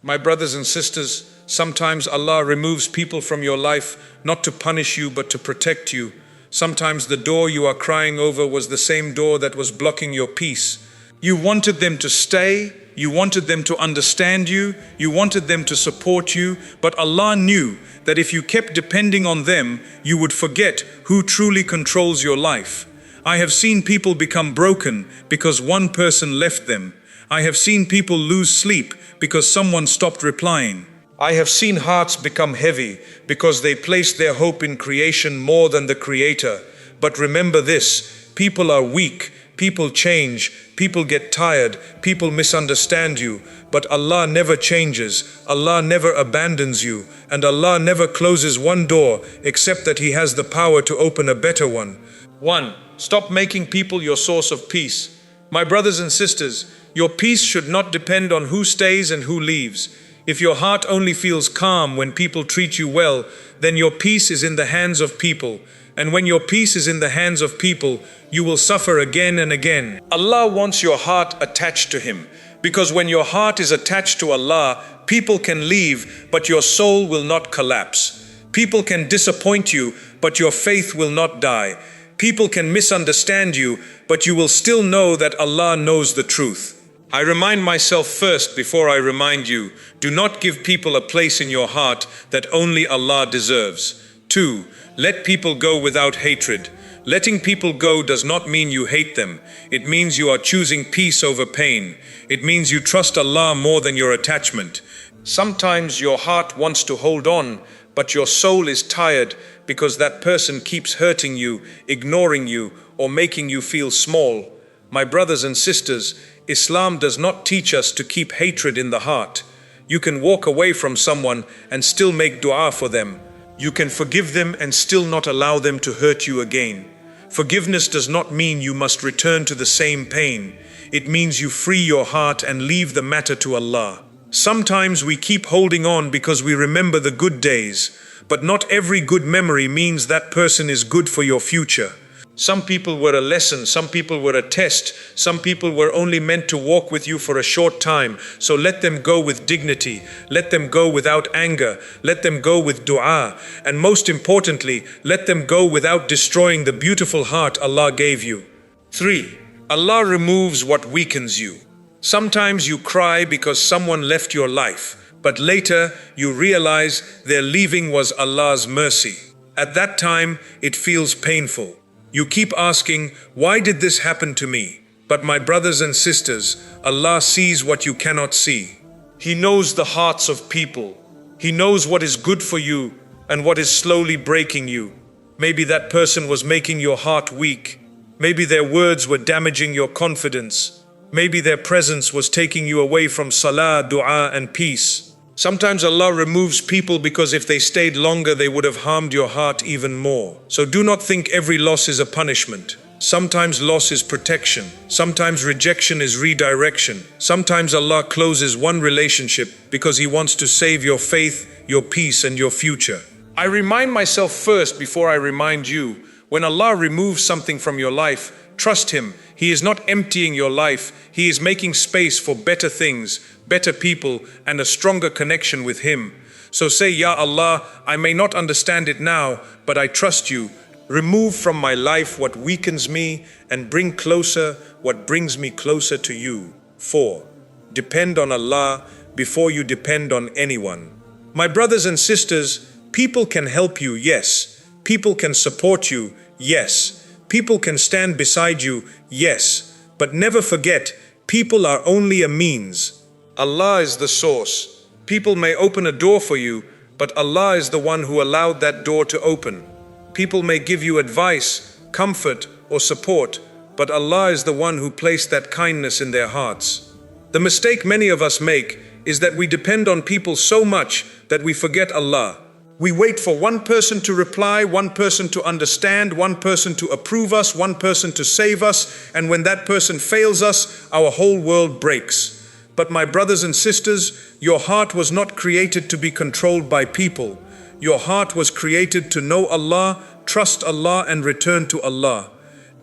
My brothers and sisters, sometimes Allah removes people from your life not to punish you but to protect you. Sometimes the door you are crying over was the same door that was blocking your peace. You wanted them to stay, you wanted them to understand you, you wanted them to support you, but Allah knew that if you kept depending on them, you would forget who truly controls your life. I have seen people become broken because one person left them. I have seen people lose sleep because someone stopped replying. I have seen hearts become heavy because they placed their hope in creation more than the Creator. But remember this, people are weak, people change, people get tired, people misunderstand you. But Allah never changes, Allah never abandons you, and Allah never closes one door except that He has the power to open a better one. 1. Stop making people your source of peace. My brothers and sisters, your peace should not depend on who stays and who leaves. If your heart only feels calm when people treat you well, then your peace is in the hands of people. And when your peace is in the hands of people, you will suffer again and again. Allah wants your heart attached to Him, because when your heart is attached to Allah, people can leave, but your soul will not collapse. People can disappoint you, but your faith will not die. People can misunderstand you, but you will still know that Allah knows the truth. I remind myself first before I remind you, do not give people a place in your heart that only Allah deserves. 2. Let people go without hatred. Letting people go does not mean you hate them. It means you are choosing peace over pain. It means you trust Allah more than your attachment. Sometimes your heart wants to hold on, but your soul is tired because that person keeps hurting you, ignoring you, or making you feel small. My brothers and sisters, Islam does not teach us to keep hatred in the heart. You can walk away from someone and still make dua for them. You can forgive them and still not allow them to hurt you again. Forgiveness does not mean you must return to the same pain. It means you free your heart and leave the matter to Allah. Sometimes we keep holding on because we remember the good days, but not every good memory means that person is good for your future. Some people were a lesson, some people were a test, some people were only meant to walk with you for a short time. So let them go with dignity, let them go without anger, let them go with dua, and most importantly, let them go without destroying the beautiful heart Allah gave you. 3. Allah removes what weakens you. Sometimes you cry because someone left your life, but later you realize their leaving was Allah's mercy. At that time, it feels painful. You keep asking, why did this happen to me? But my brothers and sisters, Allah sees what you cannot see. He knows the hearts of people. He knows what is good for you and what is slowly breaking you. Maybe that person was making your heart weak. Maybe their words were damaging your confidence. Maybe their presence was taking you away from salah, dua, and peace. Sometimes Allah removes people because if they stayed longer, they would have harmed your heart even more. So do not think every loss is a punishment. Sometimes loss is protection. Sometimes rejection is redirection. Sometimes Allah closes one relationship because He wants to save your faith, your peace, and your future. I remind myself first before I remind you, when Allah removes something from your life, trust Him. He is not emptying your life. He is making space for better things, better people, and a stronger connection with Him. So say, Ya Allah, I may not understand it now, but I trust You. Remove from my life what weakens me and bring closer what brings me closer to You. 4. Depend on Allah before you depend on anyone. My brothers and sisters, people can help you, yes. People can support you, yes. People can stand beside you, yes. But never forget, people are only a means. Allah is the source. People may open a door for you, but Allah is the one who allowed that door to open. People may give you advice, comfort, or support, but Allah is the one who placed that kindness in their hearts. The mistake many of us make is that we depend on people so much that we forget Allah. We wait for one person to reply, one person to understand, one person to approve us, one person to save us, and when that person fails us, our whole world breaks. But my brothers and sisters, your heart was not created to be controlled by people. Your heart was created to know Allah, trust Allah, and return to Allah.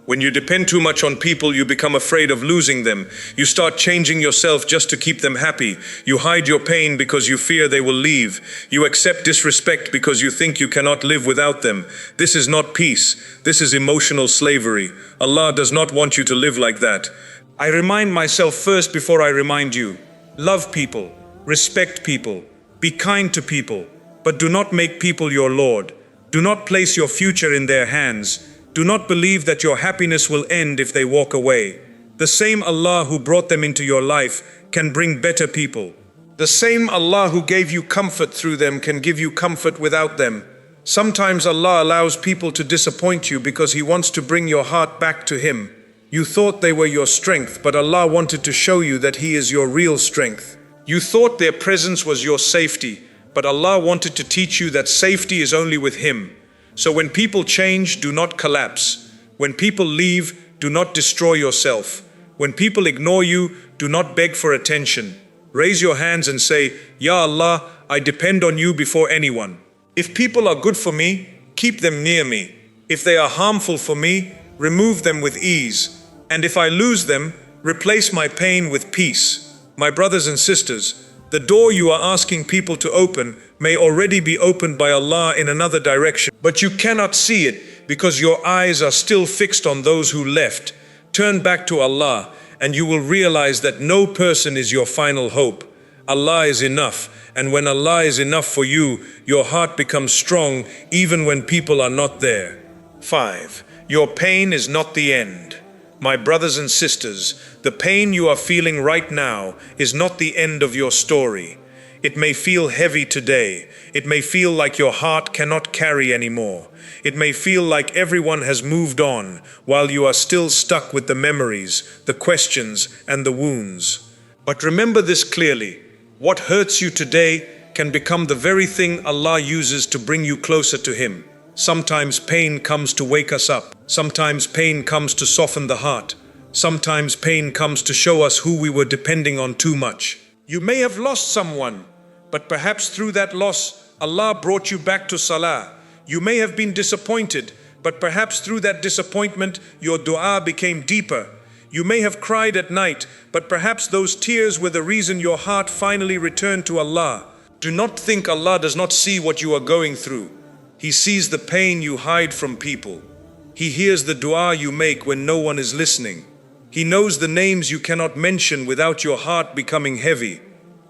When you depend too much on people, you become afraid of losing them. You start changing yourself just to keep them happy. You hide your pain because you fear they will leave. You accept disrespect because you think you cannot live without them. This is not peace. This is emotional slavery. Allah does not want you to live like that. I remind myself first before I remind you. Love people. Respect people. Be kind to people. But do not make people your Lord. Do not place your future in their hands. Do not believe that your happiness will end if they walk away. The same Allah who brought them into your life can bring better people. The same Allah who gave you comfort through them can give you comfort without them. Sometimes Allah allows people to disappoint you because He wants to bring your heart back to Him. You thought they were your strength, but Allah wanted to show you that He is your real strength. You thought their presence was your safety, but Allah wanted to teach you that safety is only with Him. So when people change, do not collapse. When people leave, do not destroy yourself. When people ignore you, do not beg for attention. Raise your hands and say, Ya Allah, I depend on you before anyone. If people are good for me, keep them near me. If they are harmful for me, remove them with ease. And if I lose them, replace my pain with peace. My brothers and sisters, the door you are asking people to open may already be opened by Allah in another direction, but you cannot see it because your eyes are still fixed on those who left. Turn back to Allah and you will realize that no person is your final hope. Allah is enough, and when Allah is enough for you, your heart becomes strong even when people are not there. 5. Your pain is not the end. My brothers and sisters, the pain you are feeling right now is not the end of your story. It may feel heavy today. It may feel like your heart cannot carry anymore. It may feel like everyone has moved on while you are still stuck with the memories, the questions, and the wounds. But remember this clearly. What hurts you today can become the very thing Allah uses to bring you closer to Him. Sometimes pain comes to wake us up. Sometimes pain comes to soften the heart. Sometimes pain comes to show us who we were depending on too much. You may have lost someone, but perhaps through that loss, Allah brought you back to Salah. You may have been disappointed, but perhaps through that disappointment, your dua became deeper. You may have cried at night, but perhaps those tears were the reason your heart finally returned to Allah. Do not think Allah does not see what you are going through. He sees the pain you hide from people. He hears the dua you make when no one is listening. He knows the names you cannot mention without your heart becoming heavy.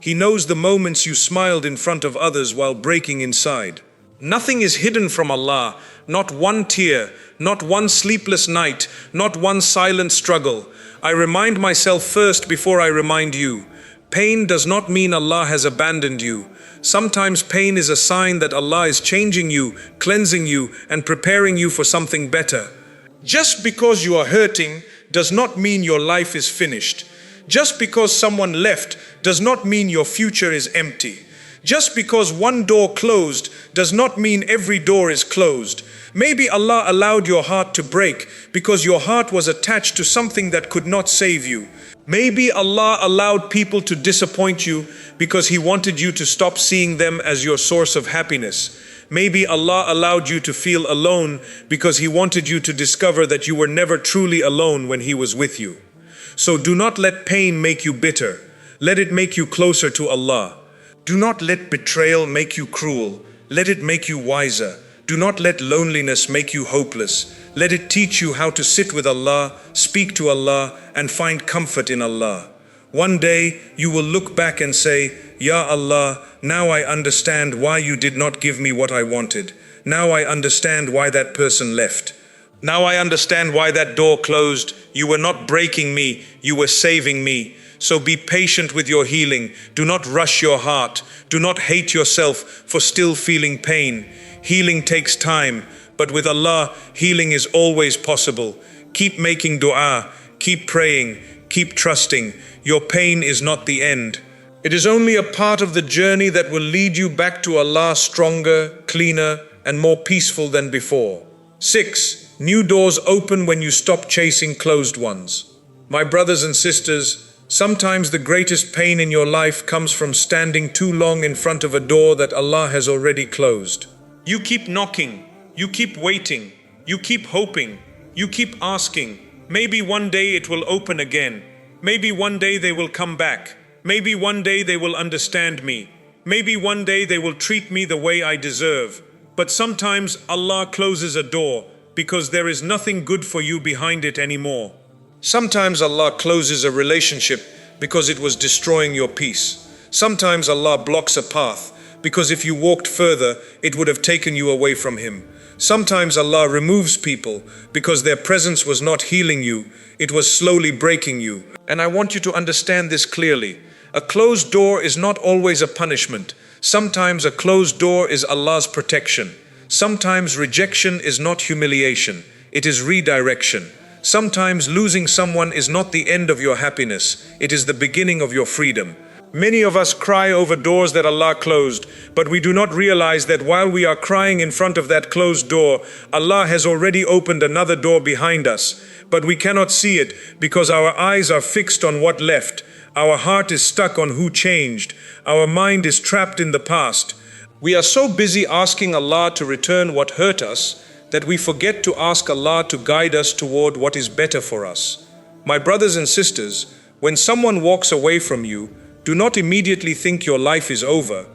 He knows the moments you smiled in front of others while breaking inside. Nothing is hidden from Allah, not one tear, not one sleepless night, not one silent struggle. I remind myself first before I remind you. Pain does not mean Allah has abandoned you. Sometimes pain is a sign that Allah is changing you, cleansing you, and preparing you for something better. Just because you are hurting does not mean your life is finished. Just because someone left does not mean your future is empty. Just because one door closed does not mean every door is closed. Maybe Allah allowed your heart to break because your heart was attached to something that could not save you. Maybe Allah allowed people to disappoint you because He wanted you to stop seeing them as your source of happiness. Maybe Allah allowed you to feel alone because He wanted you to discover that you were never truly alone when He was with you. So do not let pain make you bitter. Let it make you closer to Allah. Do not let betrayal make you cruel. Let it make you wiser. Do not let loneliness make you hopeless. Let it teach you how to sit with Allah, speak to Allah, and find comfort in Allah. One day you will look back and say, Ya Allah, now I understand why you did not give me what I wanted. Now I understand why that person left. Now I understand why that door closed. You were not breaking me, you were saving me. So be patient with your healing. Do not rush your heart. Do not hate yourself for still feeling pain. Healing takes time, but with Allah, healing is always possible. Keep making dua, keep praying, keep trusting. Your pain is not the end. It is only a part of the journey that will lead you back to Allah stronger, cleaner, and more peaceful than before. 6. New doors open when you stop chasing closed ones. My brothers and sisters, sometimes the greatest pain in your life comes from standing too long in front of a door that Allah has already closed. You keep knocking, you keep waiting, you keep hoping, You keep asking, maybe one day it will open again. Maybe one day they will come back. Maybe one day they will understand me. Maybe one day they will treat me the way I deserve. But sometimes Allah closes a door because there is nothing good for you behind it anymore. Sometimes Allah closes a relationship because it was destroying your peace. Sometimes Allah blocks a path because if you walked further, it would have taken you away from Him. Sometimes Allah removes people because their presence was not healing you, it was slowly breaking you. And I want you to understand this clearly. A closed door is not always a punishment. Sometimes a closed door is Allah's protection. Sometimes rejection is not humiliation, it is redirection. Sometimes losing someone is not the end of your happiness, it is the beginning of your freedom. Many of us cry over doors that Allah closed, but we do not realize that while we are crying in front of that closed door, Allah has already opened another door behind us. But we cannot see it because our eyes are fixed on what left. Our heart is stuck on who changed. Our mind is trapped in the past. We are so busy asking Allah to return what hurt us that we forget to ask Allah to guide us toward what is better for us. My brothers and sisters, when someone walks away from you, do not immediately think your life is over.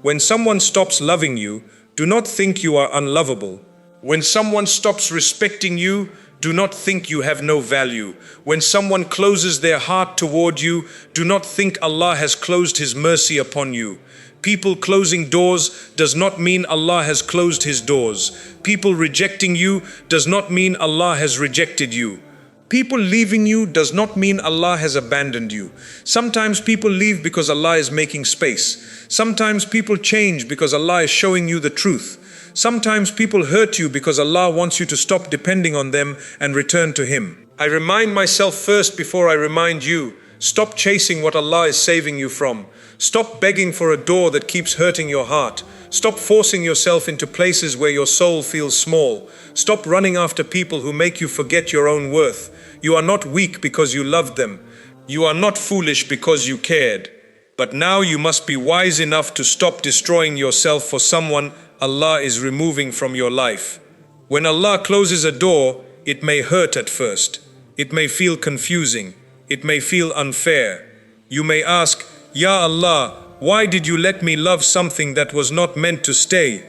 When someone stops loving you, do not think you are unlovable. When someone stops respecting you, do not think you have no value. When someone closes their heart toward you, do not think Allah has closed His mercy upon you. People closing doors does not mean Allah has closed His doors. People rejecting you does not mean Allah has rejected you. People leaving you does not mean Allah has abandoned you. Sometimes people leave because Allah is making space. Sometimes people change because Allah is showing you the truth. Sometimes people hurt you because Allah wants you to stop depending on them and return to Him. I remind myself first before I remind you. Stop chasing what Allah is saving you from. Stop begging for a door that keeps hurting your heart. Stop forcing yourself into places where your soul feels small. Stop running after people who make you forget your own worth. You are not weak because you loved them. You are not foolish because you cared. But now you must be wise enough to stop destroying yourself for someone Allah is removing from your life. When Allah closes a door, it may hurt at first. It may feel confusing. It may feel unfair. You may ask, Ya Allah, why did you let me love something that was not meant to stay?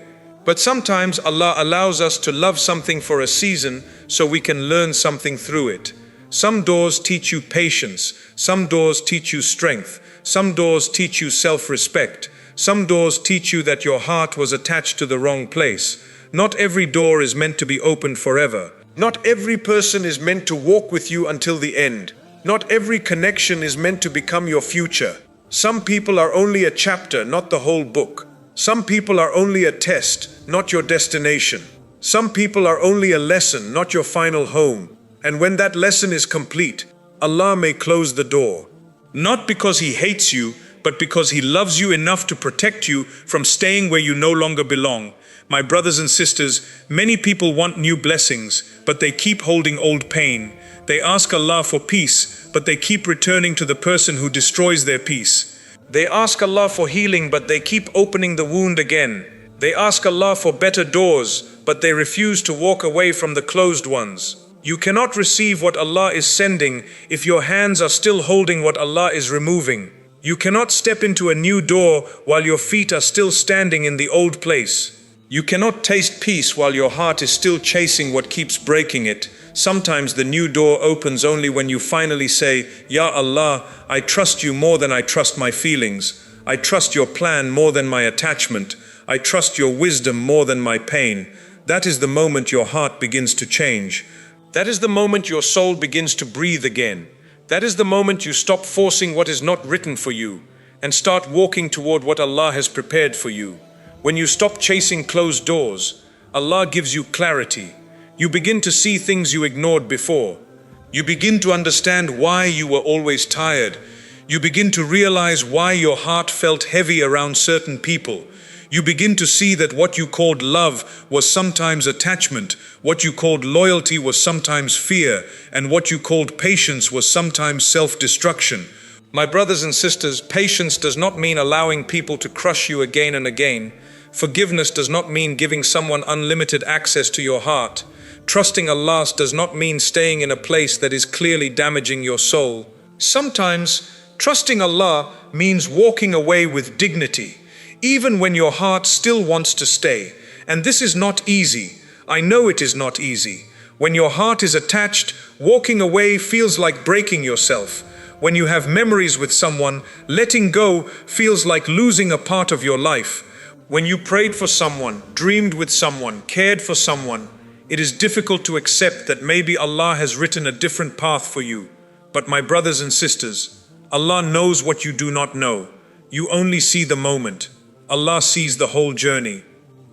But sometimes Allah allows us to love something for a season so we can learn something through it. Some doors teach you patience. Some doors teach you strength. Some doors teach you self-respect. Some doors teach you that your heart was attached to the wrong place. Not every door is meant to be opened forever. Not every person is meant to walk with you until the end. Not every connection is meant to become your future. Some people are only a chapter, not the whole book. Some people are only a test, not your destination. Some people are only a lesson, not your final home. And when that lesson is complete, Allah may close the door. Not because He hates you, but because He loves you enough to protect you from staying where you no longer belong. My brothers and sisters, many people want new blessings, but they keep holding old pain. They ask Allah for peace, but they keep returning to the person who destroys their peace. They ask Allah for healing, but they keep opening the wound again. They ask Allah for better doors, but they refuse to walk away from the closed ones. You cannot receive what Allah is sending if your hands are still holding what Allah is removing. You cannot step into a new door while your feet are still standing in the old place. You cannot taste peace while your heart is still chasing what keeps breaking it. Sometimes the new door opens only when you finally say, Ya Allah, I trust you more than I trust my feelings. I trust your plan more than my attachment. I trust your wisdom more than my pain. That is the moment your heart begins to change. That is the moment your soul begins to breathe again. That is the moment you stop forcing what is not written for you and start walking toward what Allah has prepared for you. When you stop chasing closed doors, Allah gives you clarity. You begin to see things you ignored before. You begin to understand why you were always tired. You begin to realize why your heart felt heavy around certain people. You begin to see that what you called love was sometimes attachment, what you called loyalty was sometimes fear, and what you called patience was sometimes self-destruction. My brothers and sisters, patience does not mean allowing people to crush you again and again. Forgiveness does not mean giving someone unlimited access to your heart. Trusting Allah does not mean staying in a place that is clearly damaging your soul. Sometimes, trusting Allah means walking away with dignity, even when your heart still wants to stay. And this is not easy. I know it is not easy. When your heart is attached, walking away feels like breaking yourself. When you have memories with someone, letting go feels like losing a part of your life. When you prayed for someone, dreamed with someone, cared for someone, it is difficult to accept that maybe Allah has written a different path for you. But my brothers and sisters, Allah knows what you do not know. You only see the moment. Allah sees the whole journey.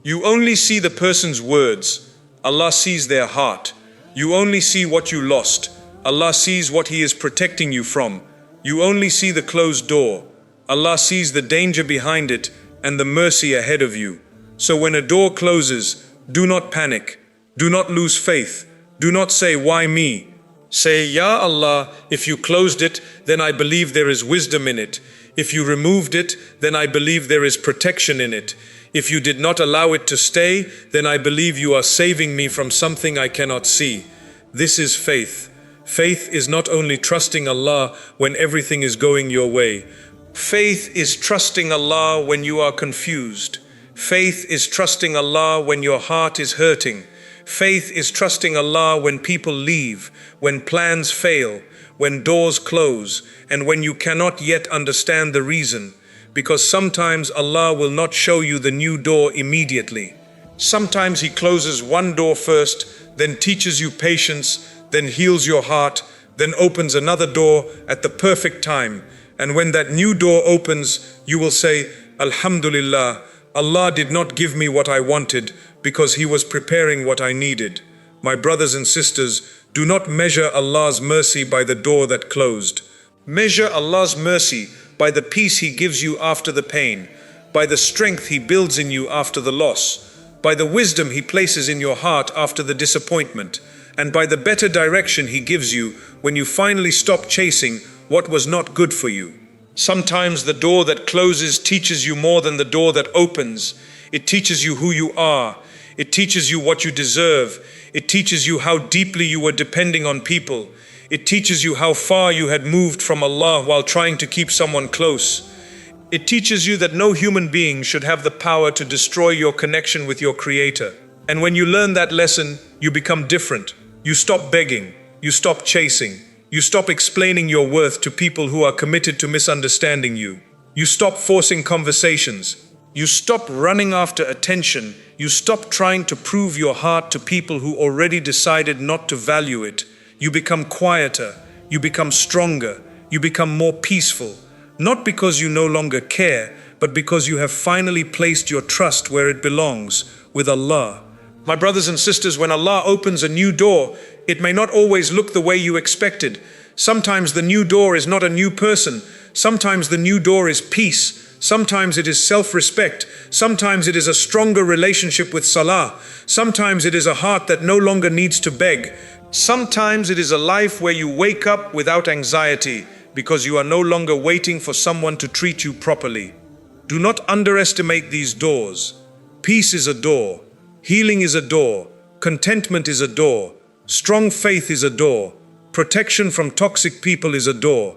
You only see the person's words. Allah sees their heart. You only see what you lost. Allah sees what He is protecting you from. You only see the closed door. Allah sees the danger behind it and the mercy ahead of you. So when a door closes, do not panic. Do not lose faith. Do not say, "Why me?" Say, "Ya Allah, if you closed it, then I believe there is wisdom in it. If you removed it, then I believe there is protection in it. If you did not allow it to stay, then I believe you are saving me from something I cannot see." This is faith. Faith is not only trusting Allah when everything is going your way. Faith is trusting Allah when you are confused. Faith is trusting Allah when your heart is hurting. Faith is trusting Allah when people leave, when plans fail, when doors close, and when you cannot yet understand the reason. Because sometimes Allah will not show you the new door immediately. Sometimes He closes one door first, then teaches you patience, then heals your heart, then opens another door at the perfect time. And when that new door opens, you will say, "Alhamdulillah, Allah did not give me what I wanted because He was preparing what I needed." My brothers and sisters, do not measure Allah's mercy by the door that closed. Measure Allah's mercy by the peace He gives you after the pain, by the strength He builds in you after the loss, by the wisdom He places in your heart after the disappointment, and by the better direction He gives you when you finally stop chasing what was not good for you. Sometimes the door that closes teaches you more than the door that opens. It teaches you who you are. It teaches you what you deserve. It teaches you how deeply you were depending on people. It teaches you how far you had moved from Allah while trying to keep someone close. It teaches you that no human being should have the power to destroy your connection with your Creator. And when you learn that lesson, you become different. You stop begging. You stop chasing. You stop explaining your worth to people who are committed to misunderstanding you. You stop forcing conversations. You stop running after attention. You stop trying to prove your heart to people who already decided not to value it. You become quieter. You become stronger. You become more peaceful. Not because you no longer care, but because you have finally placed your trust where it belongs, with Allah. My brothers and sisters, when Allah opens a new door, it may not always look the way you expected. Sometimes the new door is not a new person. Sometimes the new door is peace. Sometimes it is self-respect. Sometimes it is a stronger relationship with Salah. Sometimes it is a heart that no longer needs to beg. Sometimes it is a life where you wake up without anxiety because you are no longer waiting for someone to treat you properly. Do not underestimate these doors. Peace is a door. Healing is a door. Contentment is a door. Strong faith is a door. Protection from toxic people is a door.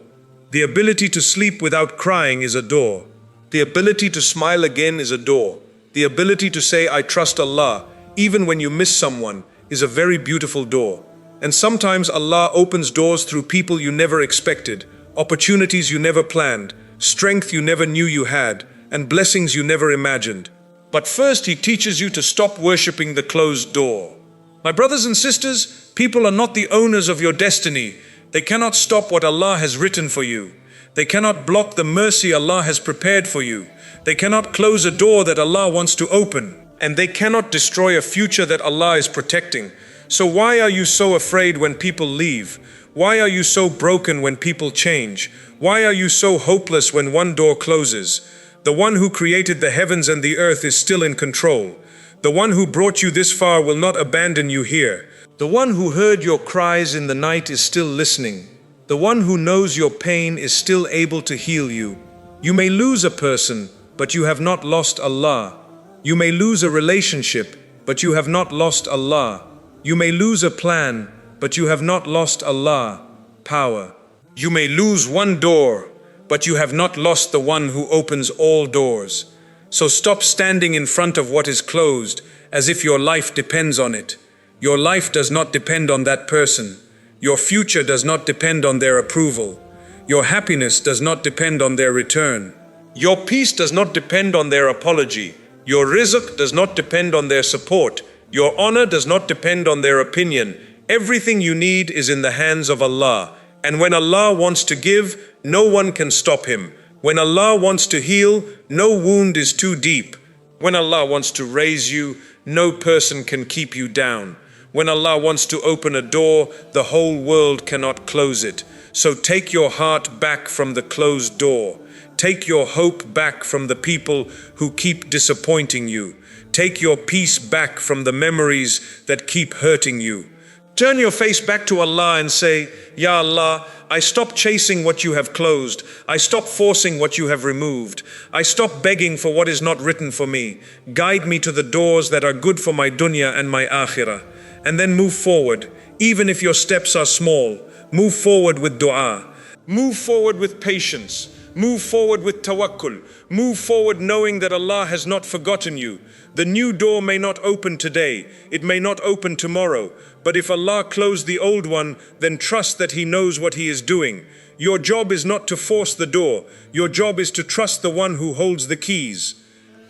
The ability to sleep without crying is a door. The ability to smile again is a door. The ability to say, "I trust Allah," even when you miss someone, is a very beautiful door. And sometimes Allah opens doors through people you never expected, opportunities you never planned, strength you never knew you had, and blessings you never imagined. But first He teaches you to stop worshipping the closed door. My brothers and sisters, people are not the owners of your destiny. They cannot stop what Allah has written for you. They cannot block the mercy Allah has prepared for you. They cannot close a door that Allah wants to open. And they cannot destroy a future that Allah is protecting. So why are you so afraid when people leave? Why are you so broken when people change? Why are you so hopeless when one door closes? The one who created the heavens and the earth is still in control. The one who brought you this far will not abandon you here. The one who heard your cries in the night is still listening. The one who knows your pain is still able to heal you. You may lose a person, but you have not lost Allah. You may lose a relationship, but you have not lost Allah. You may lose a plan, but you have not lost Allah, power. You may lose one door, but you have not lost the one who opens all doors. So stop standing in front of what is closed as if your life depends on it. Your life does not depend on that person. Your future does not depend on their approval. Your happiness does not depend on their return. Your peace does not depend on their apology. Your rizq does not depend on their support. Your honor does not depend on their opinion. Everything you need is in the hands of Allah. And when Allah wants to give, no one can stop him. When Allah wants to heal, no wound is too deep. When Allah wants to raise you, no person can keep you down. When Allah wants to open a door, the whole world cannot close it. So take your heart back from the closed door. Take your hope back from the people who keep disappointing you. Take your peace back from the memories that keep hurting you. Turn your face back to Allah and say, Ya Allah, I stop chasing what you have closed. I stop forcing what you have removed. I stop begging for what is not written for me. Guide me to the doors that are good for my dunya and my akhirah. And then move forward. Even if your steps are small, move forward with dua. Move forward with patience. Move forward with tawakkul. Move forward knowing that Allah has not forgotten you. The new door may not open today. It may not open tomorrow. But if Allah closed the old one, then trust that He knows what He is doing. Your job is not to force the door. Your job is to trust the one who holds the keys.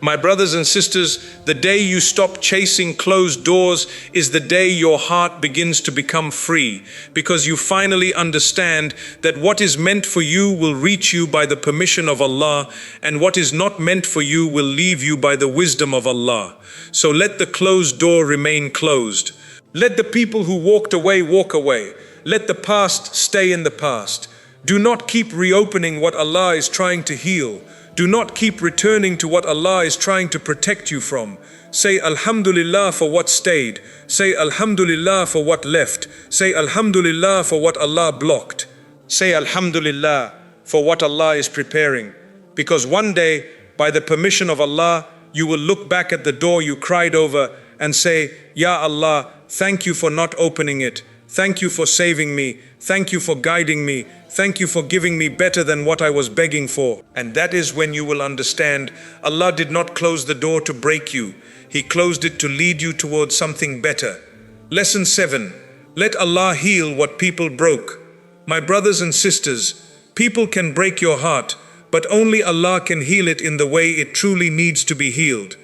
My brothers and sisters, the day you stop chasing closed doors is the day your heart begins to become free, because you finally understand that what is meant for you will reach you by the permission of Allah, and what is not meant for you will leave you by the wisdom of Allah. So let the closed door remain closed. Let the people who walked away walk away. Let the past stay in the past. Do not keep reopening what Allah is trying to heal. Do not keep returning to what Allah is trying to protect you from. Say Alhamdulillah for what stayed. Say Alhamdulillah for what left. Say Alhamdulillah for what Allah blocked. Say Alhamdulillah for what Allah is preparing. Because one day, by the permission of Allah, you will look back at the door you cried over and say, Ya Allah, thank you for not opening it. Thank you for saving me. Thank you for guiding me. Thank you for giving me better than what I was begging for. And that is when you will understand Allah did not close the door to break you. He closed it to lead you towards something better. Lesson 7. Let Allah heal what people broke. My brothers and sisters, people can break your heart, but only Allah can heal it in the way it truly needs to be healed.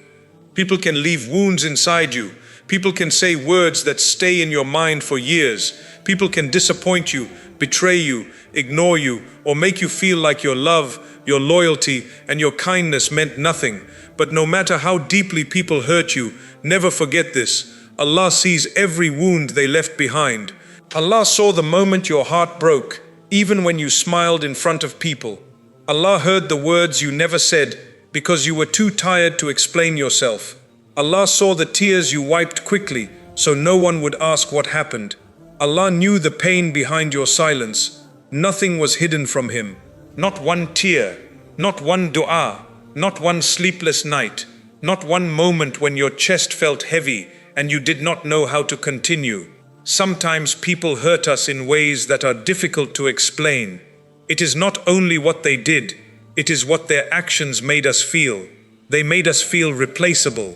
People can leave wounds inside you. People can say words that stay in your mind for years. People can disappoint you, betray you, ignore you, or make you feel like your love, your loyalty, and your kindness meant nothing. But no matter how deeply people hurt you, never forget this. Allah sees every wound they left behind. Allah saw the moment your heart broke, even when you smiled in front of people. Allah heard the words you never said because you were too tired to explain yourself. Allah saw the tears you wiped quickly so no one would ask what happened. Allah knew the pain behind your silence. Nothing was hidden from Him. Not one tear, not one dua, not one sleepless night, not one moment when your chest felt heavy and you did not know how to continue. Sometimes people hurt us in ways that are difficult to explain. It is not only what they did, it is what their actions made us feel. They made us feel replaceable.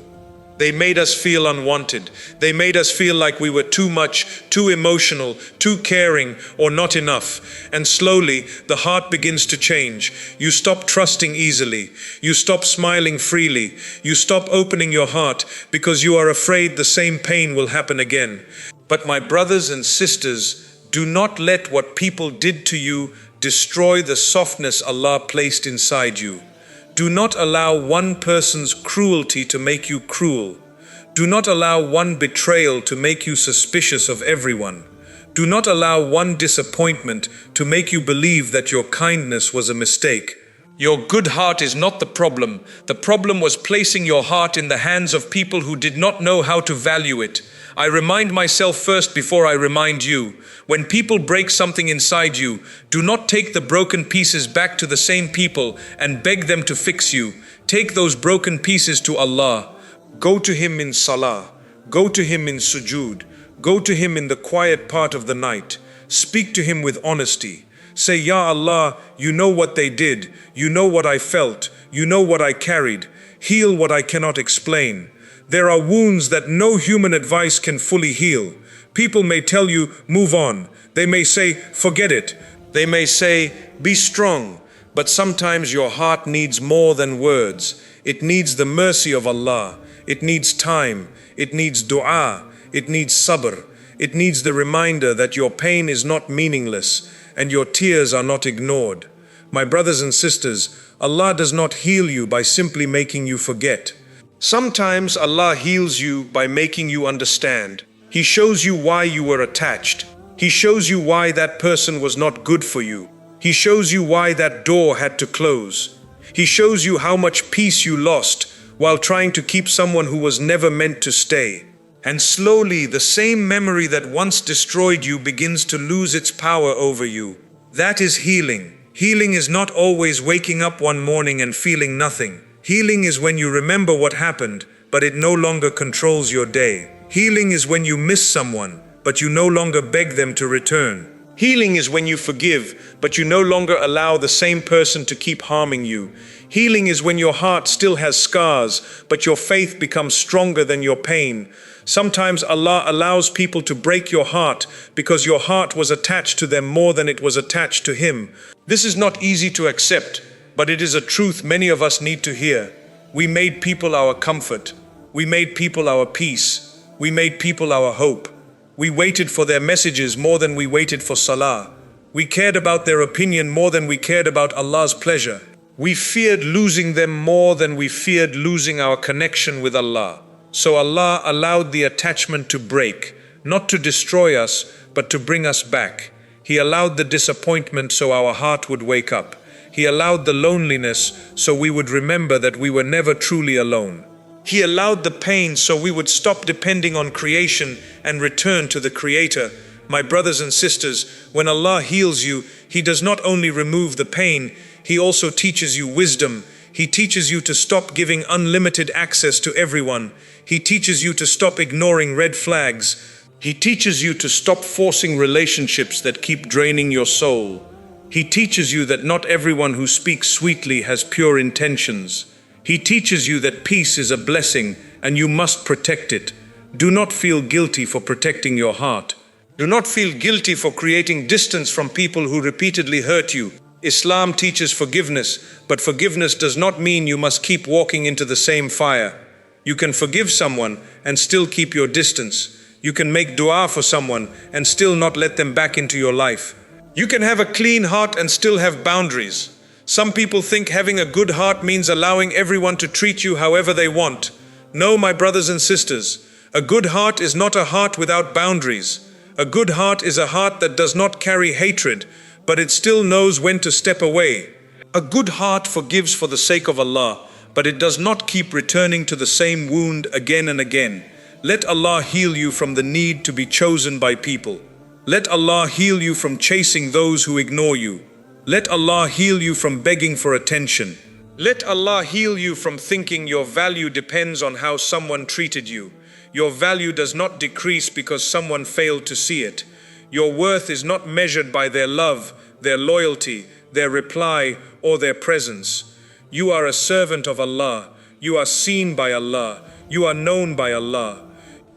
They made us feel unwanted. They made us feel like we were too much, too emotional, too caring, or not enough. And slowly, the heart begins to change. You stop trusting easily. You stop smiling freely. You stop opening your heart because you are afraid the same pain will happen again. But my brothers and sisters, do not let what people did to you destroy the softness Allah placed inside you. Do not allow one person's cruelty to make you cruel. Do not allow one betrayal to make you suspicious of everyone. Do not allow one disappointment to make you believe that your kindness was a mistake. Your good heart is not the problem. The problem was placing your heart in the hands of people who did not know how to value it. I remind myself first before I remind you. When people break something inside you, do not take the broken pieces back to the same people and beg them to fix you. Take those broken pieces to Allah. Go to Him in salah. Go to Him in sujood. Go to Him in the quiet part of the night. Speak to Him with honesty. Say, Ya Allah, you know what they did. You know what I felt. You know what I carried. Heal what I cannot explain. There are wounds that no human advice can fully heal. People may tell you, move on. They may say, forget it. They may say, be strong. But sometimes your heart needs more than words. It needs the mercy of Allah. It needs time. It needs dua. It needs sabr. It needs the reminder that your pain is not meaningless and your tears are not ignored. My brothers and sisters, Allah does not heal you by simply making you forget. Sometimes Allah heals you by making you understand. He shows you why you were attached. He shows you why that person was not good for you. He shows you why that door had to close. He shows you how much peace you lost while trying to keep someone who was never meant to stay. And slowly, the same memory that once destroyed you begins to lose its power over you. That is healing. Healing is not always waking up one morning and feeling nothing. Healing is when you remember what happened, but it no longer controls your day. Healing is when you miss someone, but you no longer beg them to return. Healing is when you forgive, but you no longer allow the same person to keep harming you. Healing is when your heart still has scars, but your faith becomes stronger than your pain. Sometimes Allah allows people to break your heart because your heart was attached to them more than it was attached to Him. This is not easy to accept, but it is a truth many of us need to hear. We made people our comfort. We made people our peace. We made people our hope. We waited for their messages more than we waited for salah. We cared about their opinion more than we cared about Allah's pleasure. We feared losing them more than we feared losing our connection with Allah. So Allah allowed the attachment to break, not to destroy us, but to bring us back. He allowed the disappointment so our heart would wake up. He allowed the loneliness so we would remember that we were never truly alone. He allowed the pain so we would stop depending on creation and return to the Creator. My brothers and sisters, when Allah heals you, He does not only remove the pain, He also teaches you wisdom. He teaches you to stop giving unlimited access to everyone. He teaches you to stop ignoring red flags. He teaches you to stop forcing relationships that keep draining your soul. He teaches you that not everyone who speaks sweetly has pure intentions. He teaches you that peace is a blessing and you must protect it. Do not feel guilty for protecting your heart. Do not feel guilty for creating distance from people who repeatedly hurt you. Islam teaches forgiveness, but forgiveness does not mean you must keep walking into the same fire. You can forgive someone and still keep your distance. You can make dua for someone and still not let them back into your life. You can have a clean heart and still have boundaries. Some people think having a good heart means allowing everyone to treat you however they want. No, my brothers and sisters, a good heart is not a heart without boundaries. A good heart is a heart that does not carry hatred, but it still knows when to step away. A good heart forgives for the sake of Allah, but it does not keep returning to the same wound again and again. Let Allah heal you from the need to be chosen by people. Let Allah heal you from chasing those who ignore you. Let Allah heal you from begging for attention. Let Allah heal you from thinking your value depends on how someone treated you. Your value does not decrease because someone failed to see it. Your worth is not measured by their love, their loyalty, their reply, or their presence. You are a servant of Allah. You are seen by Allah. You are known by Allah.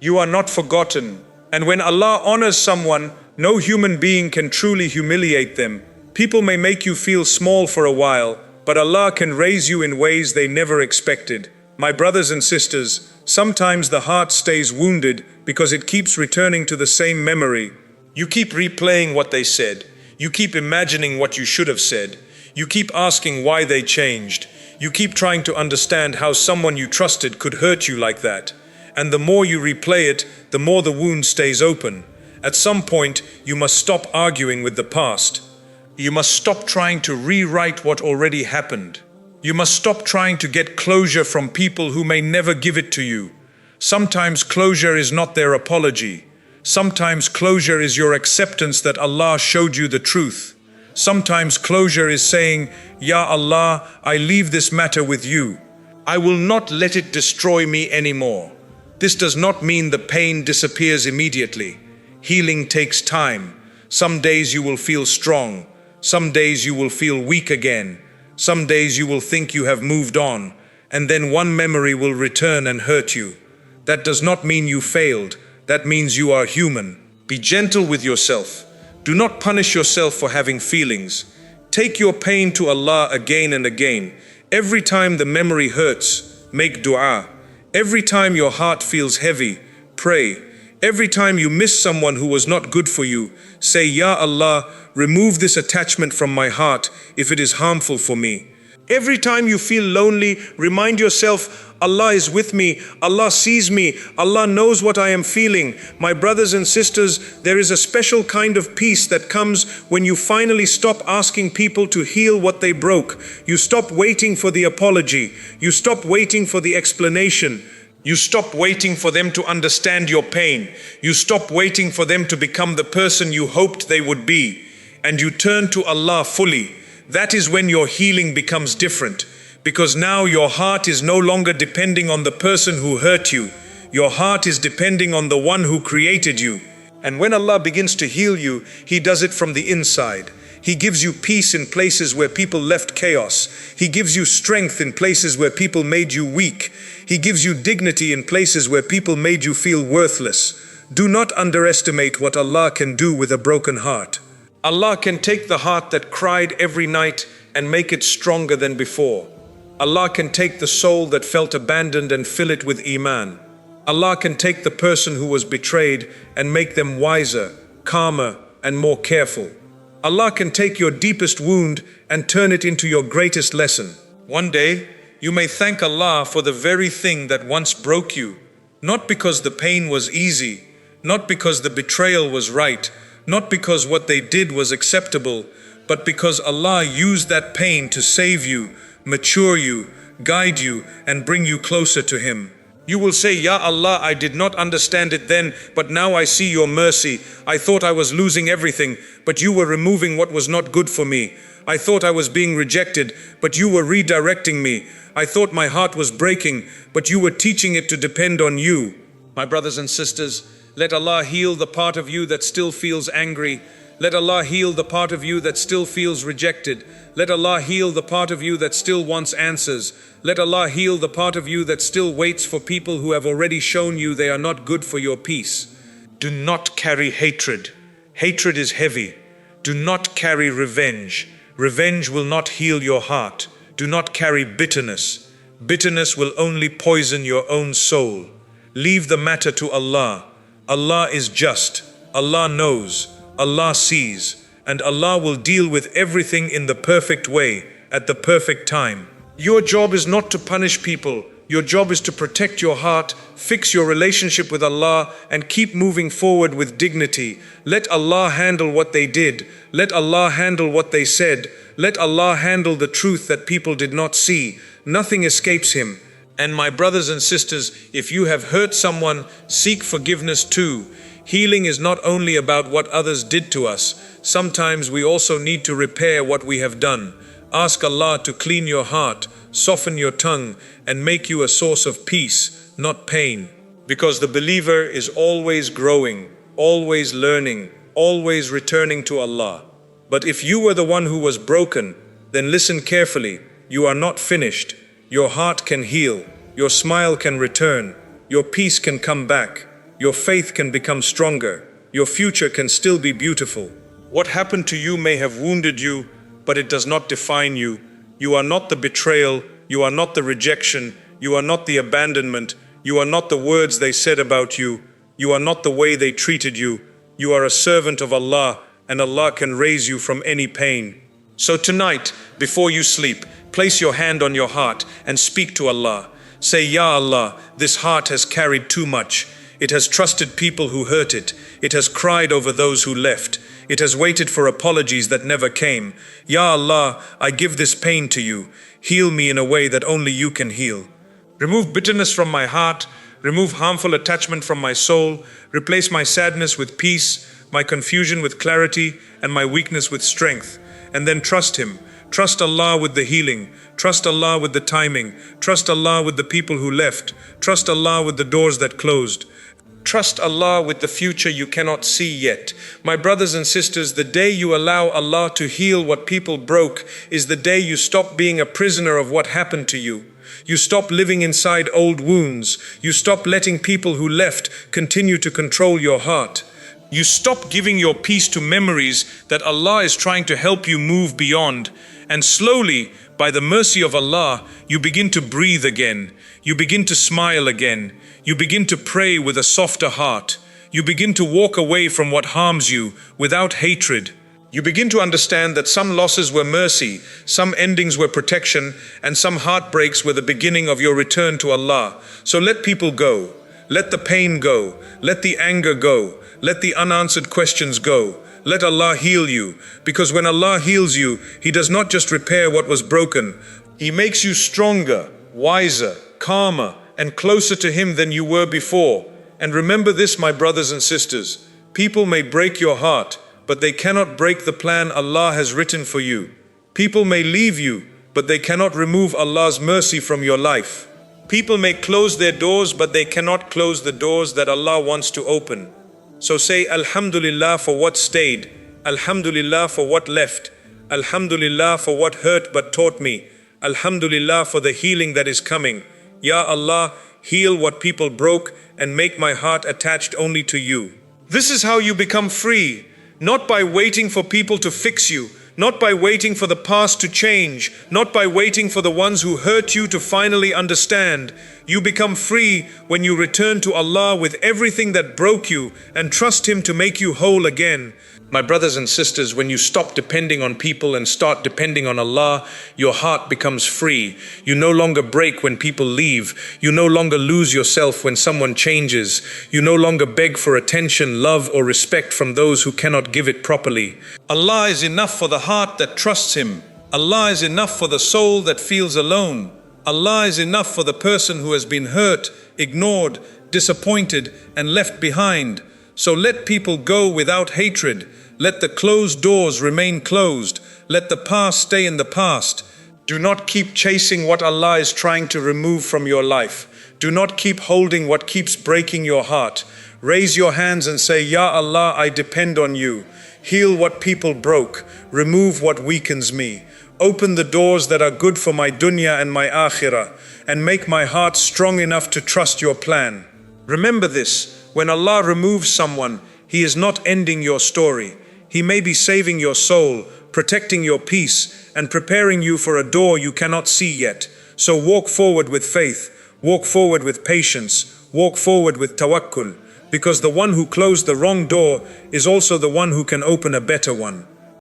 You are not forgotten. And when Allah honors someone, no human being can truly humiliate them. People may make you feel small for a while, but Allah can raise you in ways they never expected. My brothers and sisters, sometimes the heart stays wounded because it keeps returning to the same memory. You keep replaying what they said. You keep imagining what you should have said. You keep asking why they changed. You keep trying to understand how someone you trusted could hurt you like that. And the more you replay it, the more the wound stays open. At some point, you must stop arguing with the past. You must stop trying to rewrite what already happened. You must stop trying to get closure from people who may never give it to you. Sometimes closure is not their apology. Sometimes closure is your acceptance that Allah showed you the truth. Sometimes closure is saying, Ya Allah, I leave this matter with you. I will not let it destroy me anymore. This does not mean the pain disappears immediately. Healing takes time. Some days you will feel strong. Some days you will feel weak again. Some days you will think you have moved on, and then one memory will return and hurt you. That does not mean you failed. That means you are human. Be gentle with yourself. Do not punish yourself for having feelings. Take your pain to Allah again and again. Every time the memory hurts, make dua. Every time your heart feels heavy, pray. Every time you miss someone who was not good for you, say, Ya Allah, remove this attachment from my heart if it is harmful for me. Every time you feel lonely, remind yourself, Allah is with me, Allah sees me, Allah knows what I am feeling. My brothers and sisters, there is a special kind of peace that comes when you finally stop asking people to heal what they broke. You stop waiting for the apology. You stop waiting for the explanation. You stop waiting for them to understand your pain. You stop waiting for them to become the person you hoped they would be. And you turn to Allah fully. That is when your healing becomes different. Because now your heart is no longer depending on the person who hurt you. Your heart is depending on the one who created you. And when Allah begins to heal you, He does it from the inside. He gives you peace in places where people left chaos. He gives you strength in places where people made you weak. He gives you dignity in places where people made you feel worthless. Do not underestimate what Allah can do with a broken heart. Allah can take the heart that cried every night and make it stronger than before. Allah can take the soul that felt abandoned and fill it with Iman. Allah can take the person who was betrayed and make them wiser, calmer, and more careful. Allah can take your deepest wound and turn it into your greatest lesson. One day, you may thank Allah for the very thing that once broke you, not because the pain was easy, not because the betrayal was right, not because what they did was acceptable, but because Allah used that pain to save you, mature you, guide you, and bring you closer to Him. You will say, Ya Allah, I did not understand it then, but now I see your mercy. I thought I was losing everything, but you were removing what was not good for me. I thought I was being rejected, but you were redirecting me. I thought my heart was breaking, but you were teaching it to depend on you. My brothers and sisters, let Allah heal the part of you that still feels angry. Let Allah heal the part of you that still feels rejected. Let Allah heal the part of you that still wants answers. Let Allah heal the part of you that still waits for people who have already shown you they are not good for your peace. Do not carry hatred. Hatred is heavy. Do not carry revenge. Revenge will not heal your heart. Do not carry bitterness. Bitterness will only poison your own soul. Leave the matter to Allah. Allah is just. Allah knows. Allah sees. And Allah will deal with everything in the perfect way, at the perfect time. Your job is not to punish people. Your job is to protect your heart, fix your relationship with Allah, and keep moving forward with dignity. Let Allah handle what they did. Let Allah handle what they said. Let Allah handle the truth that people did not see. Nothing escapes Him. And my brothers and sisters, if you have hurt someone, seek forgiveness too. Healing is not only about what others did to us. Sometimes we also need to repair what we have done. Ask Allah to clean your heart, soften your tongue, and make you a source of peace, not pain. Because the believer is always growing, always learning, always returning to Allah. But if you were the one who was broken, then listen carefully. You are not finished. Your heart can heal. Your smile can return. Your peace can come back. Your faith can become stronger. Your future can still be beautiful. What happened to you may have wounded you, but it does not define you. You are not the betrayal. You are not the rejection. You are not the abandonment. You are not the words they said about you. You are not the way they treated you. You are a servant of Allah, and Allah can raise you from any pain. So tonight, before you sleep, place your hand on your heart and speak to Allah. Say, Ya Allah, this heart has carried too much. It has trusted people who hurt it. It has cried over those who left. It has waited for apologies that never came. Ya Allah, I give this pain to you. Heal me in a way that only you can heal. Remove bitterness from my heart. Remove harmful attachment from my soul. Replace my sadness with peace, my confusion with clarity, and my weakness with strength. And then trust Him. Trust Allah with the healing. Trust Allah with the timing. Trust Allah with the people who left. Trust Allah with the doors that closed. Trust Allah with the future you cannot see yet. My brothers and sisters, the day you allow Allah to heal what people broke is the day you stop being a prisoner of what happened to you. You stop living inside old wounds. You stop letting people who left continue to control your heart. You stop giving your peace to memories that Allah is trying to help you move beyond. And slowly, by the mercy of Allah, you begin to breathe again. You begin to smile again. You begin to pray with a softer heart. You begin to walk away from what harms you without hatred. You begin to understand that some losses were mercy, some endings were protection, and some heartbreaks were the beginning of your return to Allah. So let people go. Let the pain go. Let the anger go. Let the unanswered questions go. Let Allah heal you. Because when Allah heals you, He does not just repair what was broken. He makes you stronger, wiser, calmer, and closer to Him than you were before. And remember this, my brothers and sisters. People may break your heart, but they cannot break the plan Allah has written for you. People may leave you, but they cannot remove Allah's mercy from your life. People may close their doors, but they cannot close the doors that Allah wants to open. So say Alhamdulillah for what stayed, Alhamdulillah for what left, Alhamdulillah for what hurt but taught me, Alhamdulillah for the healing that is coming. Ya Allah, heal what people broke and make my heart attached only to you. This is how you become free, not by waiting for people to fix you, not by waiting for the past to change, not by waiting for the ones who hurt you to finally understand. You become free when you return to Allah with everything that broke you and trust Him to make you whole again. My brothers and sisters, when you stop depending on people and start depending on Allah, your heart becomes free. You no longer break when people leave. You no longer lose yourself when someone changes. You no longer beg for attention, love, or respect from those who cannot give it properly. Allah is enough for the heart that trusts Him. Allah is enough for the soul that feels alone. Allah is enough for the person who has been hurt, ignored, disappointed, and left behind. So let people go without hatred. Let the closed doors remain closed. Let the past stay in the past. Do not keep chasing what Allah is trying to remove from your life. Do not keep holding what keeps breaking your heart. Raise your hands and say, Ya Allah, I depend on you. Heal what people broke. Remove what weakens me. Open the doors that are good for my dunya and my akhirah, and make my heart strong enough to trust your plan. Remember this, when Allah removes someone, He is not ending your story. He may be saving your soul, protecting your peace, and preparing you for a door you cannot see yet. So walk forward with faith, walk forward with patience, walk forward with tawakkul, because the one who closed the wrong door is also the one who can open a better one.